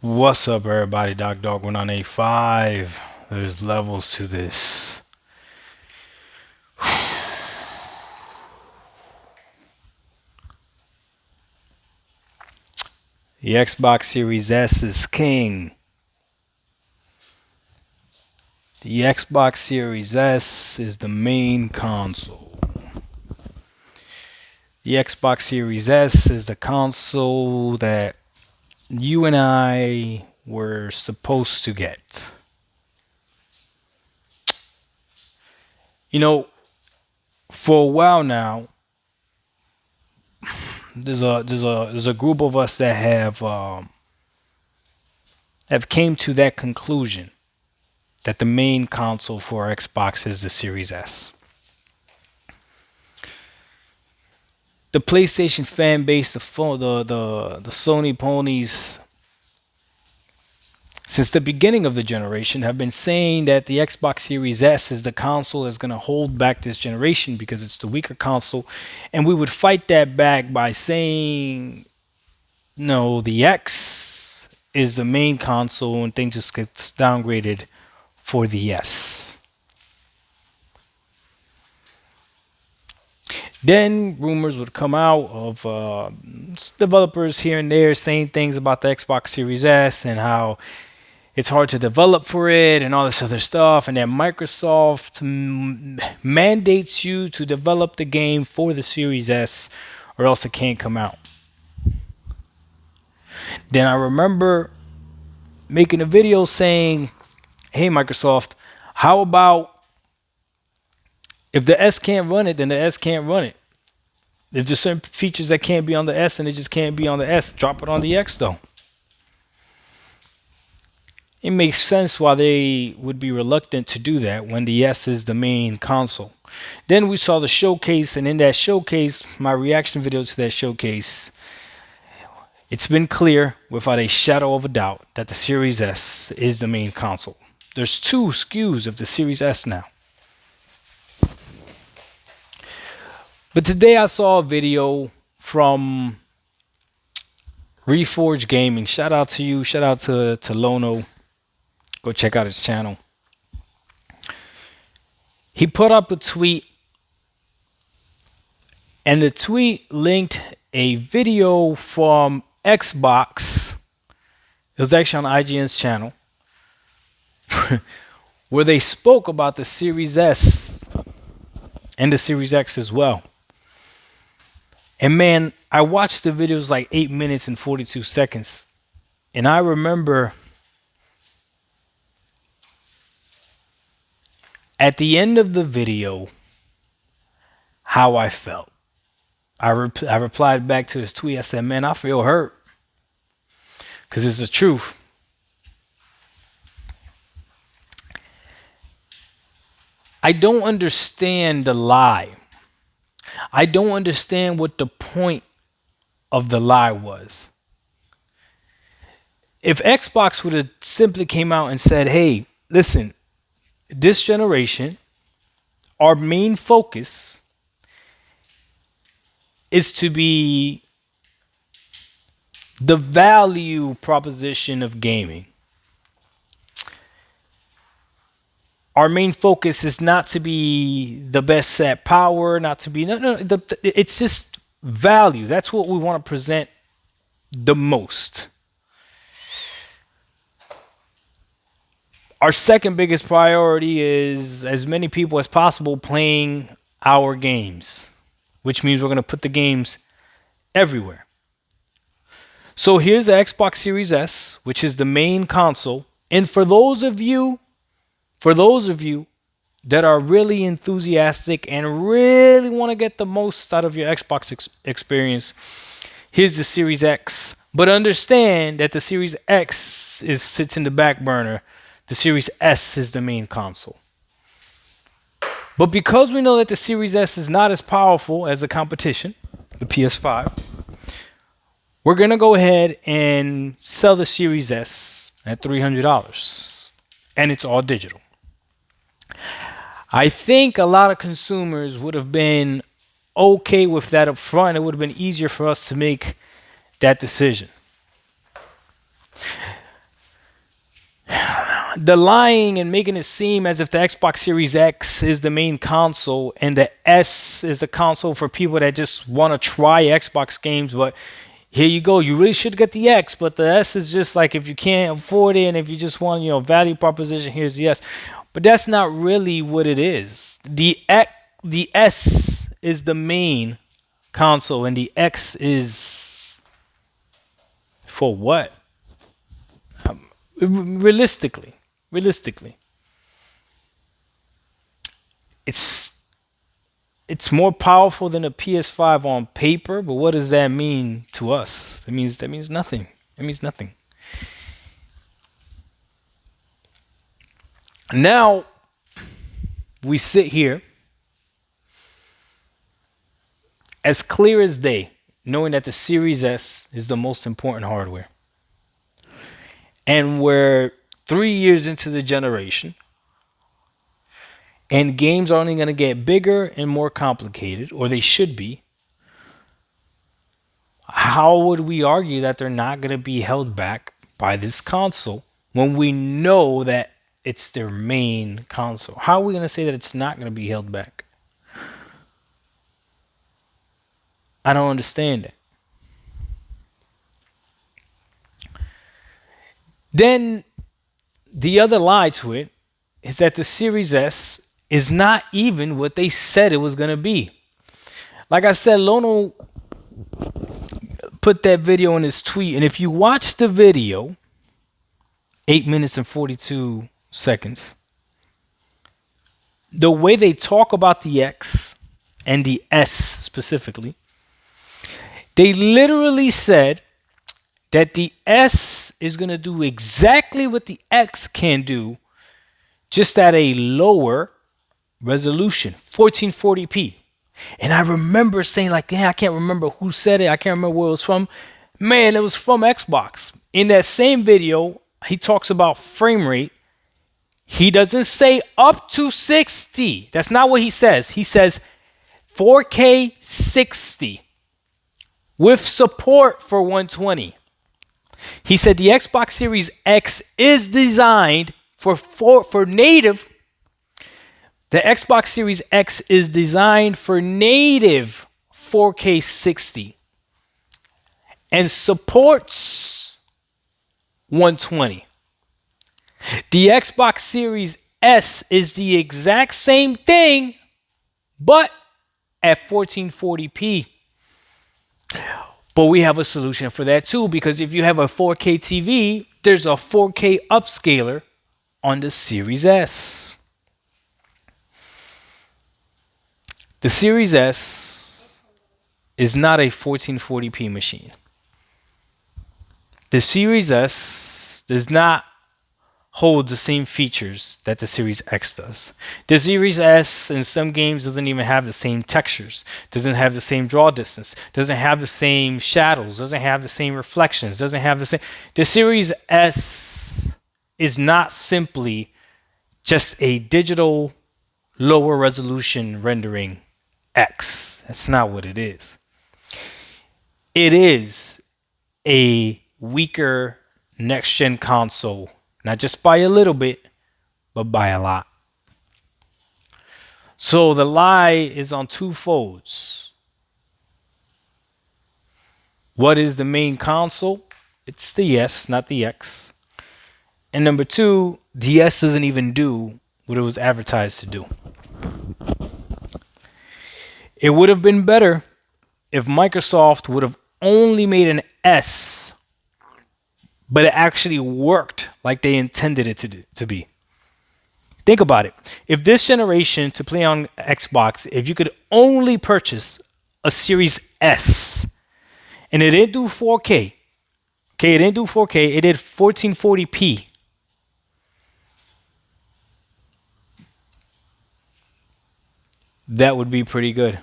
What's up, everybody? Doc Dog 1985. There's levels to this. The Xbox Series S is king. The Xbox Series S is the main console. The Xbox Series S is the console that you and I were supposed to get. You know, for a while now, there's a group of us that have came to that conclusion that the main console for Xbox is the Series S. The PlayStation fan base, the Sony ponies, since the beginning of the generation, have been saying that the Xbox Series S is the console that's going to hold back this generation because it's the weaker console, and we would fight that back by saying, no, the X is the main console, and things just gets downgraded for the S. Then rumors would come out of developers here and there saying things about the Xbox Series S and how it's hard to develop for it and all this other stuff. And then Microsoft mandates you to develop the game for the Series S or else it can't come out. Then I remember making a video saying, hey, Microsoft, how about if the S can't run it, then the S can't run it. If there's certain features that can't be on the S, then it just can't be on the S. Drop it on the X, though. It makes sense why they would be reluctant to do that when the S is the main console. Then we saw the showcase, and in that showcase, my reaction video to that showcase, it's been clear without a shadow of a doubt that the Series S is the main console. There's two SKUs of the Series S now. But today I saw a video from Reforge Gaming. Shout out to you. Shout out to Lono. Go check out his channel. He put up a tweet, and the tweet linked a video from Xbox. It was actually on IGN's channel, where they spoke about the Series S and the Series X as well. And man, I watched the videos like 8 minutes and 42 seconds. And I remember at the end of the video how I felt. I replied back to his tweet. I said, man, I feel hurt. Because it's the truth. I don't understand the lie. I don't understand what the point of the lie was. If Xbox would have simply came out and said, hey, listen, this generation, our main focus is to be the value proposition of gaming. Our main focus is not to be the best at power, not to be, it's just value. That's what we want to present the most. Our second biggest priority is as many people as possible playing our games, which means we're going to put the games everywhere. So here's the Xbox Series S, which is the main console. And for those of you that are really enthusiastic and really want to get the most out of your Xbox experience, here's the Series X. But understand that the Series X sits in the back burner. The Series S is the main console. But because we know that the Series S is not as powerful as the competition, the PS5, we're going to go ahead and sell the Series S at $300. And it's all digital. I think a lot of consumers would have been okay with that up front. It would have been easier for us to make that decision. the lying and making it seem as if the Xbox Series X is the main console and the S is the console for people that just want to try Xbox games. But here you go, you really should get the X, but the S is just like if you can't afford it and if you just want, value proposition, here's the S. But that's not really what it is. The S is the main console and the X is for what? Realistically, it's more powerful than a PS5 on paper, but what does that mean to us? That means nothing. It means nothing. Now we sit here as clear as day, knowing that the Series S is the most important hardware. And we're 3 years into the generation. And games are only going to get bigger and more complicated, or they should be. How would we argue that they're not going to be held back by this console when we know that it's their main console? How are we going to say that it's not going to be held back? I don't understand it. Then the other lie to it is that the Series S is not even what they said it was going to be. Like I said, Lono put that video in his tweet, and if you watch the video, 8 minutes and 42 seconds, the way they talk about the X and the S specifically, they literally said that the S is going to do exactly what the X can do, just at a lower resolution, 1440p. And I remember saying, like, yeah, I can't remember who said it. I can't remember where it was from. Man, it was from Xbox. In that same video, he talks about frame rate. He doesn't say up to 60. That's not what he says. He says 4K 60 with support for 120. He said the Xbox Series X is designed for native. The Xbox Series X is designed for native 4K 60 and supports 120. The Xbox Series S is the exact same thing, but at 1440p. But we have a solution for that too, because if you have a 4K TV, there's a 4K upscaler on the Series S. The Series S is not a 1440p machine. The Series S does not hold the same features that the Series X does. The Series S in some games doesn't even have the same textures, doesn't have the same draw distance, doesn't have the same shadows, doesn't have the same reflections, doesn't have the same. The Series S is not simply just a digital lower resolution rendering X. That's not what it is. It is a weaker next gen console. Not just by a little bit, but by a lot. So the lie is on two folds. What is the main console? It's the S, not the X. And number two, the S doesn't even do what it was advertised to do. It would have been better if Microsoft would have only made an S, but it actually worked like they intended it to be. Think about it. If this generation, to play on Xbox, if you could only purchase a Series S and it didn't do 4K, okay, it didn't do 4K, it did 1440p. That would be pretty good.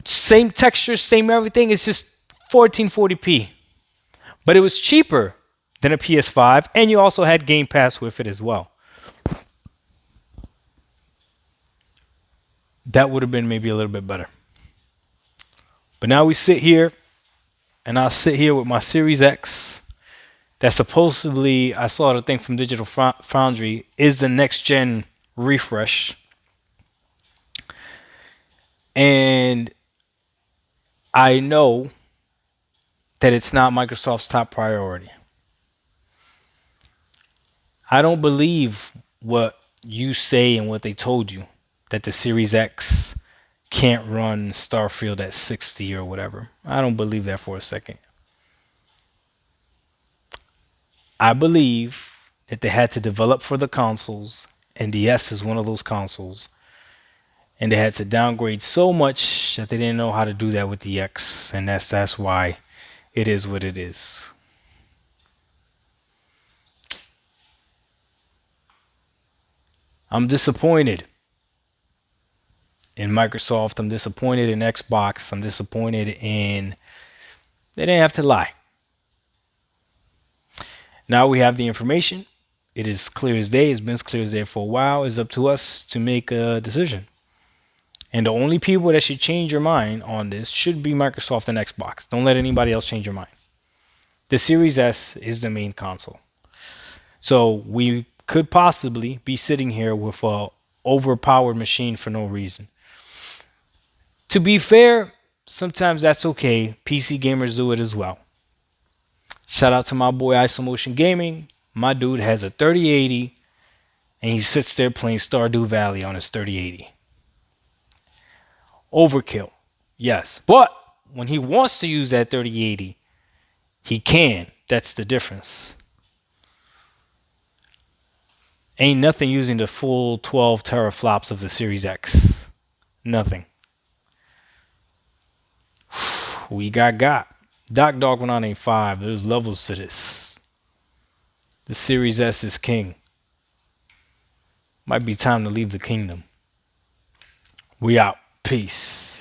Same texture, same everything. It's just 1440p. But it was cheaper than a PS5, and you also had Game Pass with it as well. That would have been maybe a little bit better. But now we sit here and I sit here with my Series X that supposedly, I saw the thing from Digital Foundry, is the next gen refresh. And I know that it's not Microsoft's top priority. I don't believe what you say and what they told you, that the Series X can't run Starfield at 60 or whatever. I don't believe that for a second. I believe that they had to develop for the consoles, and the S is one of those consoles. And they had to downgrade so much that they didn't know how to do that with the X, and that's why it is what it is. I'm disappointed in Microsoft. I'm disappointed in Xbox. I'm disappointed in, they didn't have to lie. Now we have the information. It is clear as day. It's been clear as day for a while. It's up to us to make a decision. And the only people that should change your mind on this should be Microsoft and Xbox. Don't let anybody else change your mind. The Series S is the main console. So we could possibly be sitting here with a overpowered machine for no reason. To be fair, sometimes that's okay. PC gamers do it as well. Shout out to my boy Isomotion Gaming. My dude has a 3080 and he sits there playing Stardew Valley on his 3080. Overkill, yes. But when he wants to use that 3080, he can. That's the difference. Ain't nothing using the full 12 teraflops of the Series X. Nothing. We got. Doc Dog 1985. There's levels to this. The Series S is king. Might be time to leave the kingdom. We out. Peace.